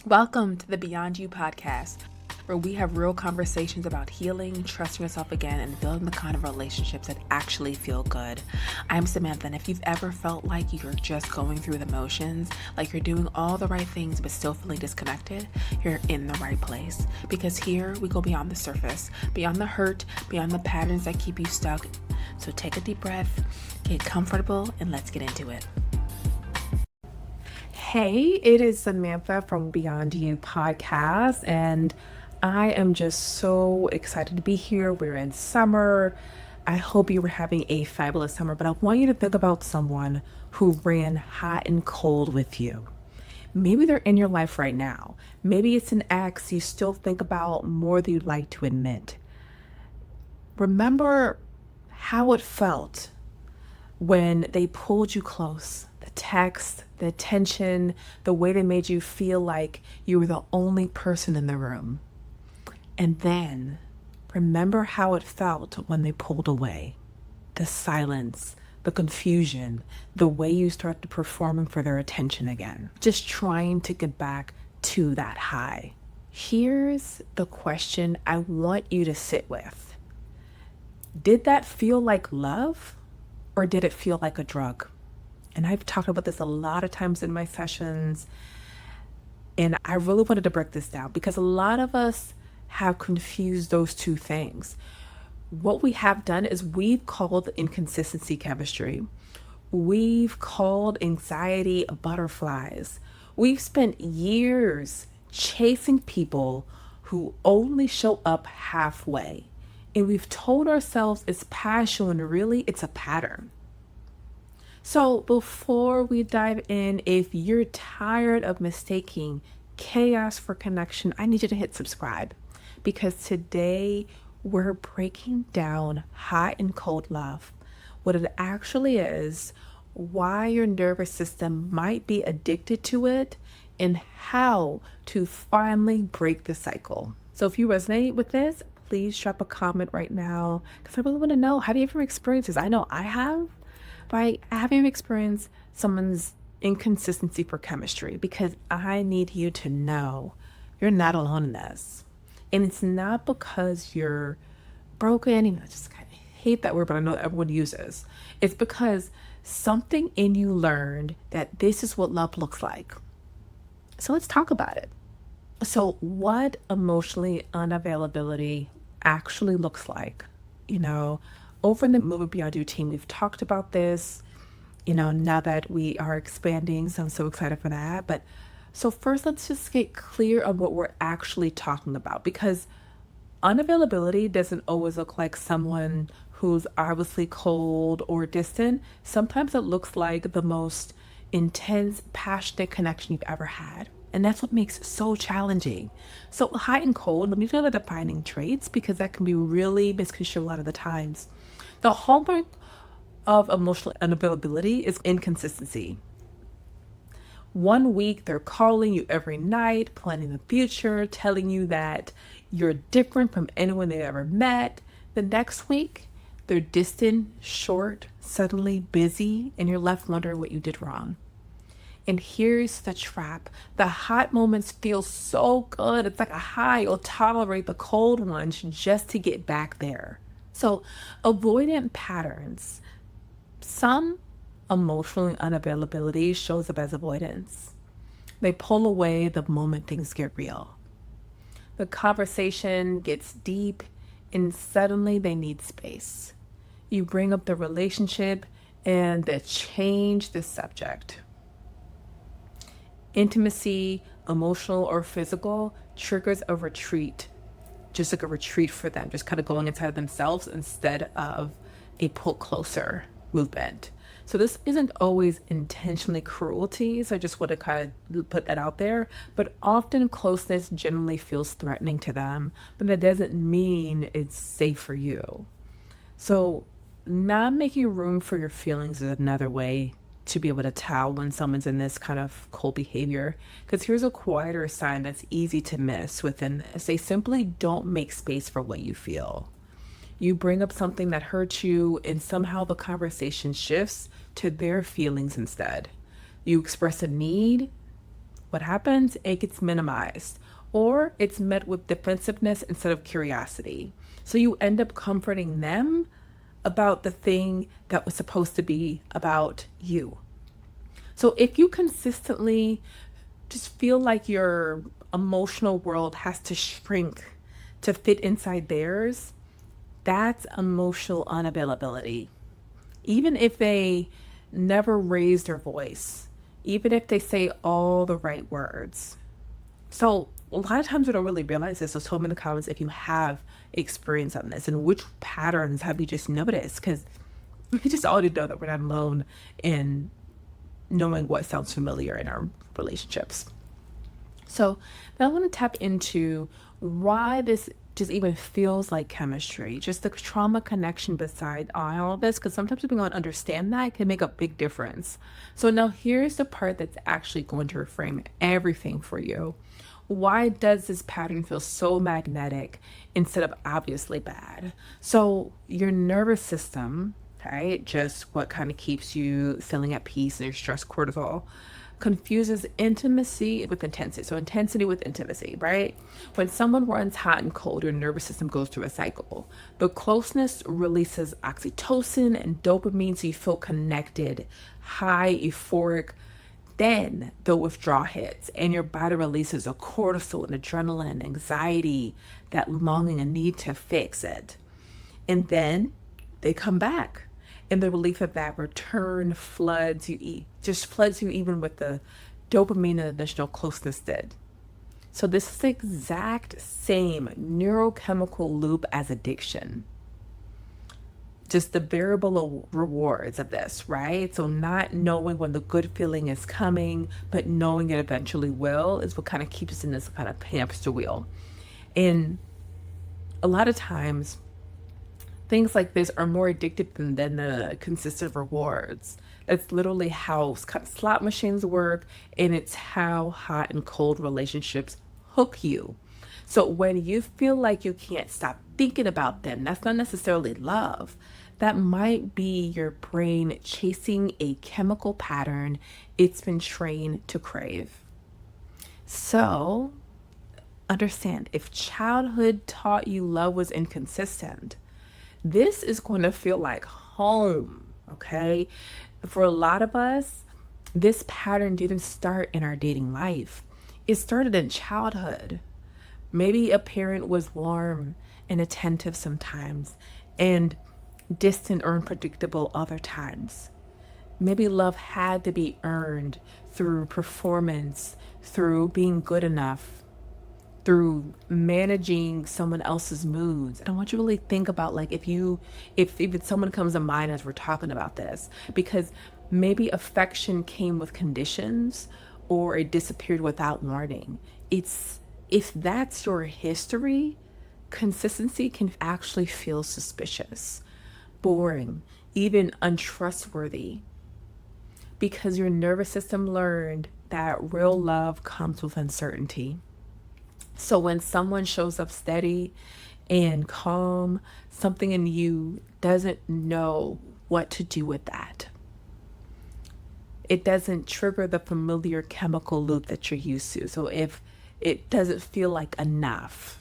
Welcome to the Beyond You podcast, where we have real conversations about healing, trusting yourself again, and building the kind of relationships that actually feel good. I'm Samantha, and if you've ever felt like you're just going through the motions, like you're doing all the right things but still feeling disconnected, you're in the right place. Because here we go beyond the surface, beyond the hurt, beyond the patterns that keep you stuck. So take a deep breath, get comfortable, and let's get into it. Hey, it is Samantha from Beyond You podcast, and I am just so excited to be here. We're in summer. I hope you were having a fabulous summer, but I want you to think about someone who ran hot and cold with you. Maybe they're in your life right now. Maybe it's an ex you still think about more than you'd like to admit. Remember how it felt when they pulled you close. The text, the attention, the way they made you feel like you were the only person in the room. And then remember how it felt when they pulled away. The silence, the confusion, the way you started performing for their attention again. Just trying to get back to that high. Here's the question I want you to sit with. Did that feel like love, or did it feel like a drug? And I've talked about this a lot of times in my sessions. And I really wanted to break this down because a lot of us have confused those two things. What we have done is we've called inconsistency chemistry. We've called anxiety butterflies. We've spent years chasing people who only show up halfway. And we've told ourselves it's passion when really it's a pattern. So before we dive in, if you're tired of mistaking chaos for connection, I need you to hit subscribe because today we're breaking down hot and cold love, what it actually is, why your nervous system might be addicted to it, and how to finally break the cycle. So if you resonate with this, please drop a comment right now because I really want to know, have you ever experienced this? I know I have. By having experienced someone's inconsistency for chemistry, because I need you to know you're not alone in this. And it's not because you're broken, I just kind of hate that word, but I know everyone uses. It's because something in you learned that this is what love looks like. So let's talk about it. So what emotionally unavailability actually looks like, over in the Moving Beyond You team, we've talked about this, now that we are expanding. So I'm so excited for that. But so first, let's just get clear on what we're actually talking about, because unavailability doesn't always look like someone who's obviously cold or distant. Sometimes it looks like the most intense, passionate connection you've ever had. And that's what makes it so challenging. So hot and cold, let me know the defining traits because that can be really misconstrued a lot of the times. The hallmark of emotional unavailability is inconsistency. 1 week, they're calling you every night, planning the future, telling you that you're different from anyone they've ever met. The next week, they're distant, short, suddenly busy, and you're left wondering what you did wrong. And here's the trap. The hot moments feel so good. It's like a high. You'll tolerate the cold ones just to get back there. So avoidant patterns. Some emotional unavailability shows up as avoidance. They pull away the moment things get real. The conversation gets deep and suddenly they need space. You bring up the relationship and they change the subject. Intimacy, emotional or physical, triggers a retreat. Just like a retreat for them, just kind of going inside themselves instead of a pull closer movement. So this isn't always intentionally cruelty. So I just want to kind of put that out there. But often closeness generally feels threatening to them, but that doesn't mean it's safe for you. So not making room for your feelings is another way to be able to tell when someone's in this kind of cold behavior. Because here's a quieter sign that's easy to miss within this. They simply don't make space for what you feel. You bring up something that hurts you and somehow the conversation shifts to their feelings instead. You express a need what happens? It gets minimized, or it's met with defensiveness instead of curiosity. So you end up comforting them about the thing that was supposed to be about you. So if you consistently just feel like your emotional world has to shrink to fit inside theirs, that's emotional unavailability. Even if they never raise their voice, even if they say all the right words. So a lot of times we don't really realize this. So tell me in the comments if you have experience on this and which patterns have you just noticed, because we just already know that we're not alone in knowing what sounds familiar in our relationships. So now I want to tap into why this just even feels like chemistry, just the trauma connection beside all of this, because sometimes we don't understand that it can make a big difference. So now here's the part that's actually going to reframe everything for you. Why does this pattern feel so magnetic instead of obviously bad? So your nervous system, right, just what kind of keeps you feeling at peace and your stress cortisol, confuses intimacy with intensity. So intensity with intimacy, right? When someone runs hot and cold, your nervous system goes through a cycle. The closeness releases oxytocin and dopamine, so you feel connected, high, euphoric. Then the withdrawal hits and your body releases a cortisol and adrenaline and anxiety, that longing and need to fix it. And then they come back. And the relief of that return floods you, just floods you even with the dopamine and additional closeness did. So this is the exact same neurochemical loop as addiction. Just the variable rewards of this, right? So not knowing when the good feeling is coming, but knowing it eventually will, is what kind of keeps us in this kind of hamster wheel. And a lot of times, things like this are more addictive than the consistent rewards. That's literally how slot machines work, and it's how hot and cold relationships hook you. So when you feel like you can't stop thinking about them, that's not necessarily love. That might be your brain chasing a chemical pattern it's been trained to crave. So understand, if childhood taught you love was inconsistent, this is going to feel like home, okay? For a lot of us, this pattern didn't start in our dating life. It started in childhood. Maybe a parent was warm and attentive sometimes and distant or unpredictable other times. Maybe love had to be earned through performance, through being good enough, through managing someone else's moods. And I want you to really think about, like, if even someone comes to mind as we're talking about this, because maybe affection came with conditions or it disappeared without warning. If that's your history, consistency can actually feel suspicious, boring, even untrustworthy, because your nervous system learned that real love comes with uncertainty. So when someone shows up steady and calm, something in you doesn't know what to do with that. It doesn't trigger the familiar chemical loop that you're used to. So if it doesn't feel like enough.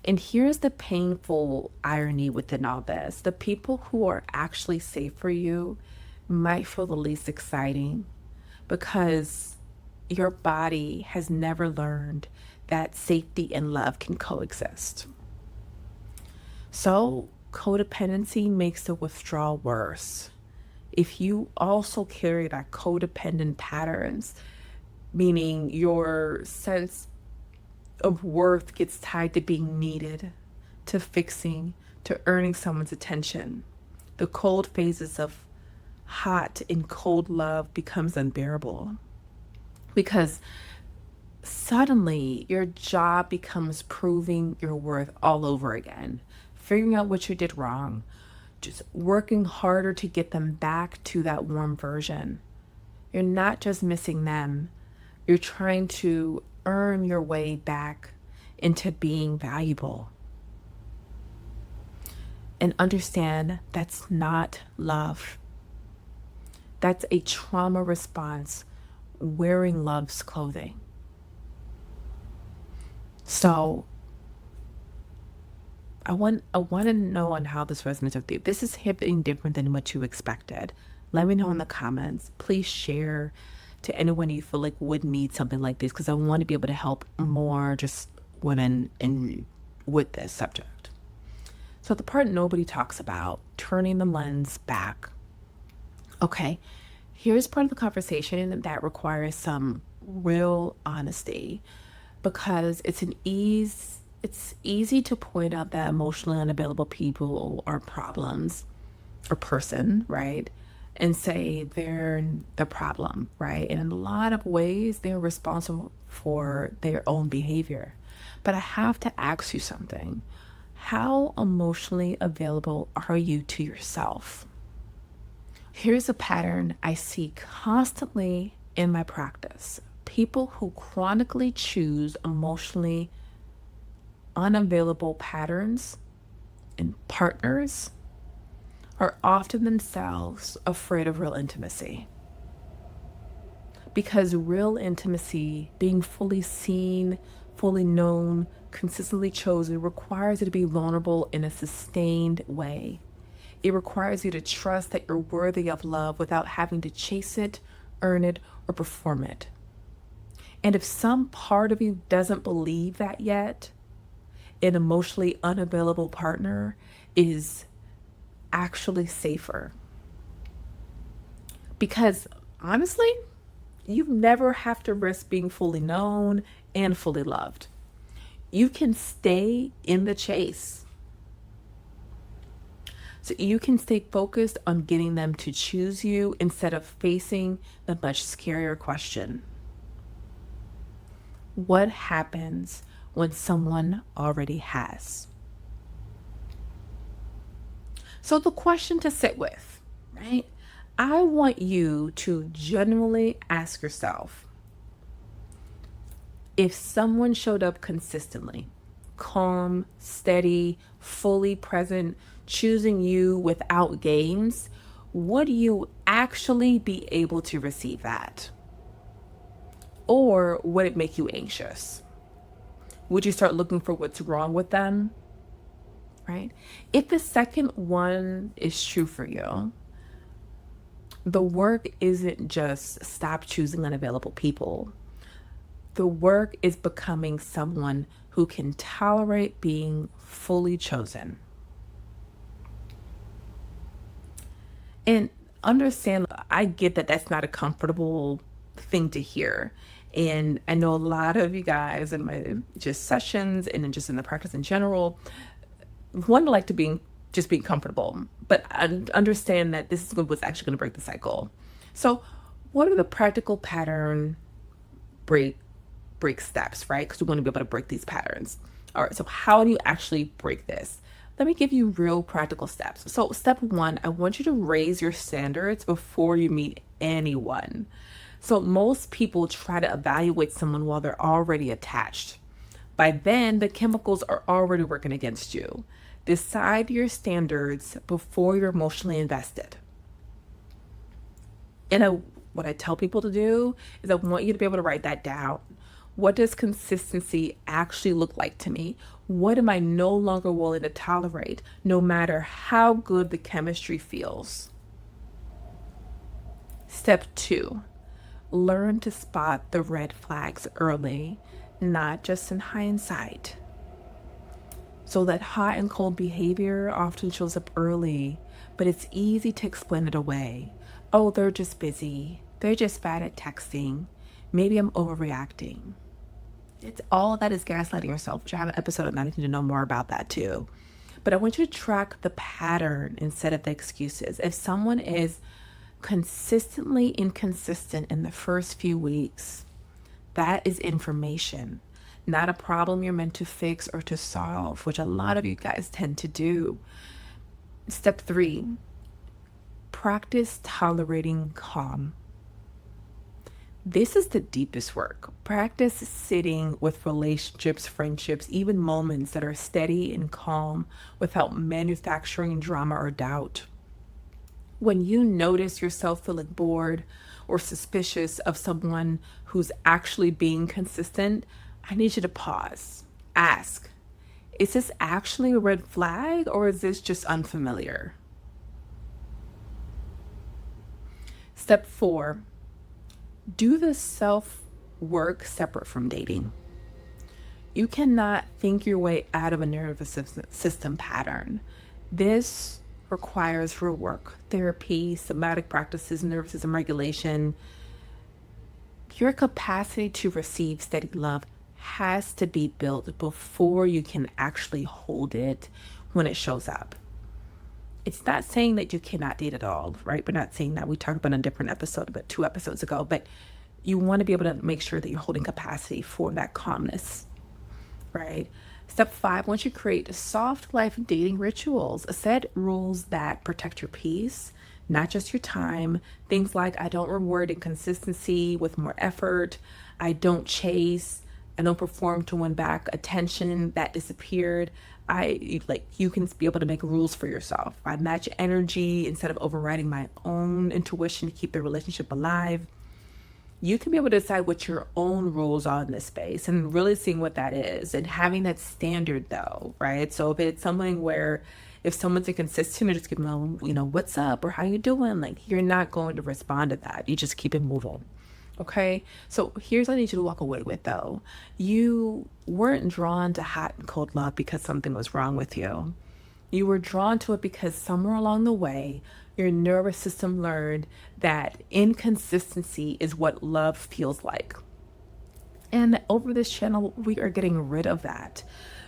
And here's the painful irony within all this. The people who are actually safe for you might feel the least exciting, because your body has never learned that safety and love can coexist. So codependency makes the withdrawal worse. If you also carry that codependent patterns, meaning your sense of worth gets tied to being needed, to fixing, to earning someone's attention, the cold phases of hot and cold love becomes unbearable. Because suddenly your job becomes proving your worth all over again, figuring out what you did wrong, just working harder to get them back to that warm version. You're not just missing them, you're trying to earn your way back into being valuable. And understand that's not love. That's a trauma response wearing love's clothing. So I want to know on how this resonates with you. This is hitting different than what you expected. Let me know in the comments. Please share to anyone you feel like would need something like this, because I want to be able to help more just women with this subject. So the part nobody talks about, turning the lens back. Okay, here's part of the conversation that requires some real honesty, because it's easy to point out that emotionally unavailable people are problems or person, right? And say they're the problem, right? And in a lot of ways, they're responsible for their own behavior. But I have to ask you something. How emotionally available are you to yourself? Here's a pattern I see constantly in my practice. People who chronically choose emotionally unavailable patterns and partners are often themselves afraid of real intimacy. Because real intimacy, being fully seen, fully known, consistently chosen, requires you to be vulnerable in a sustained way. It requires you to trust that you're worthy of love without having to chase it, earn it, or perform it. And if some part of you doesn't believe that yet, an emotionally unavailable partner is actually safer. Because honestly, you never have to risk being fully known and fully loved. You can stay in the chase. So you can stay focused on getting them to choose you instead of facing the much scarier question. What happens when someone already has? So the question to sit with, right? I want you to genuinely ask yourself, if someone showed up consistently, calm, steady, fully present, choosing you without games, would you actually be able to receive that? Or would it make you anxious? Would you start looking for what's wrong with them? Right? If the second one is true for you, the work isn't just stop choosing unavailable people. The work is becoming someone who can tolerate being fully chosen. And understand, I get that that's not a comfortable thing to hear. And I know a lot of you guys in my just sessions and then just in the practice in general, one like to be just being comfortable, but I understand that this is what's actually going to break the cycle. So what are the practical pattern break steps, right? Because we want to be able to break these patterns. All right, so how do you actually break this? Let me give you real practical steps. So step one, I want you to raise your standards before you meet anyone. So most people try to evaluate someone while they're already attached. By then, the chemicals are already working against you. Decide your standards before you're emotionally invested. And what I tell people to do is I want you to be able to write that down. What does consistency actually look like to me? What am I no longer willing to tolerate, no matter how good the chemistry feels? Step two, learn to spot the red flags early, not just in hindsight. So that hot and cold behavior often shows up early, but it's easy to explain it away. Oh, they're just busy. They're just bad at texting. Maybe I'm overreacting. It's all that is gaslighting yourself, which I have an episode on that. I need to know more about that too. But I want you to track the pattern instead of the excuses. If someone is consistently inconsistent in the first few weeks, that is information, not a problem you're meant to fix or to solve, which a lot of you guys tend to do. Step three, practice tolerating calm. This is the deepest work. Practice sitting with relationships, friendships, even moments that are steady and calm without manufacturing drama or doubt. When you notice yourself feeling bored or suspicious of someone who's actually being consistent, I need you to pause. Ask, is this actually a red flag or is this just unfamiliar? Step 4, do the self work separate from dating. You cannot think your way out of a nervous system pattern. This requires real work, therapy, somatic practices, nervous system regulation. Your capacity to receive steady love has to be built before you can actually hold it when it shows up. It's not saying that you cannot date at all, right? We're not saying that. We talked about in a different episode, about 2 episodes ago, but you want to be able to make sure that you're holding capacity for that calmness, right? Step 5, once you create soft life dating rituals, set rules that protect your peace, not just your time. Things like, I don't reward inconsistency with more effort. I don't chase. I don't perform to win back attention that disappeared. You can be able to make rules for yourself. I match energy instead of overriding my own intuition to keep the relationship alive. You can be able to decide what your own rules are in this space and really seeing what that is and having that standard though, right? So if it's something where if someone's inconsistent or just give them, what's up or how you doing? Like, you're not going to respond to that. You just keep it moving. Okay. So here's what I need you to walk away with though. You weren't drawn to hot and cold love because something was wrong with you. You were drawn to it because somewhere along the way, your nervous system learned that inconsistency is what love feels like. And over this channel, we are getting rid of that,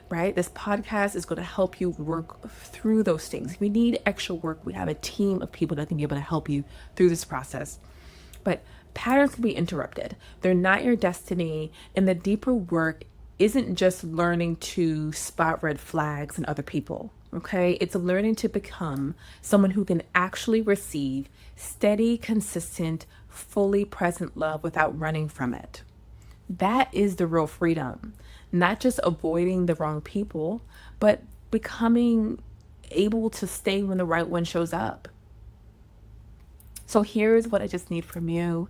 right? This podcast is going to help you work through those things. If you need extra work, we have a team of people that can be able to help you through this process. But patterns can be interrupted. They're not your destiny. And the deeper work isn't just learning to spot red flags in other people. Okay, it's learning to become someone who can actually receive steady, consistent, fully present love without running from it. That is the real freedom, not just avoiding the wrong people, but becoming able to stay when the right one shows up. So here's what I just need from you.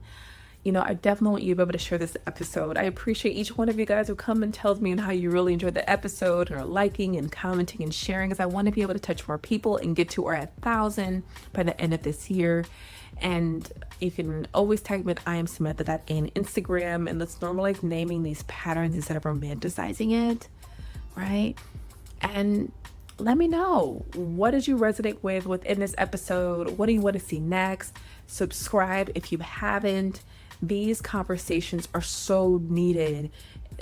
I definitely want you to be able to share this episode. I appreciate each one of you guys who come and tells me how you really enjoyed the episode or liking and commenting and sharing, because I want to be able to touch more people and get to our 1,000 by the end of this year. And you can always tag me at I am Samantha on Instagram, and let's normalize naming these patterns instead of romanticizing it, right? And let me know, what did you resonate with within this episode? What do you want to see next? Subscribe if you haven't. These conversations are so needed,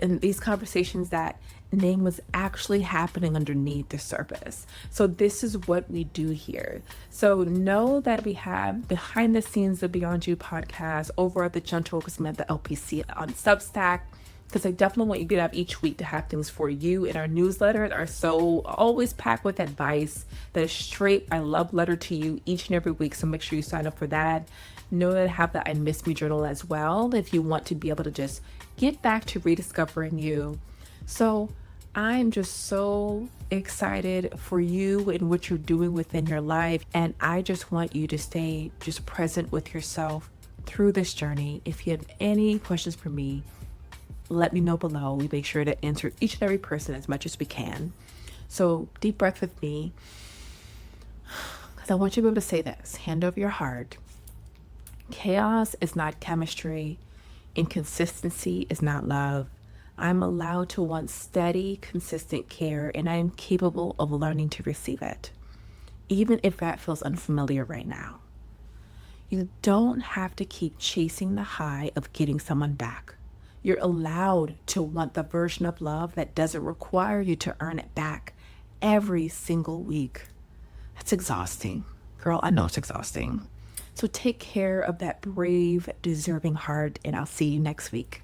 and these conversations that name was actually happening underneath the surface. So this is what we do here. So know that we have behind the scenes the Beyond You podcast over at the Gentle Samantha LPC on Substack, because I definitely want you to get up each week to have things for you. And our newsletters are so always packed with advice that is straight I love letter to you each and every week. So make sure you sign up for that. Know that I have the I Miss Me journal as well, if you want to be able to just get back to rediscovering you. So I'm just so excited for you and what you're doing within your life. And I just want you to stay just present with yourself through this journey. If you have any questions for me, let me know below. We make sure to answer each and every person as much as we can. So deep breath with me, because I want you to be able to say this. Hand over your heart. Chaos is not chemistry. Inconsistency is not love. I'm allowed to want steady, consistent care, and I am capable of learning to receive it, even if that feels unfamiliar right now. You don't have to keep chasing the high of getting someone back. You're allowed to want the version of love that doesn't require you to earn it back every single week. That's exhausting. Girl, I know it's exhausting. So take care of that brave, deserving heart, and I'll see you next week.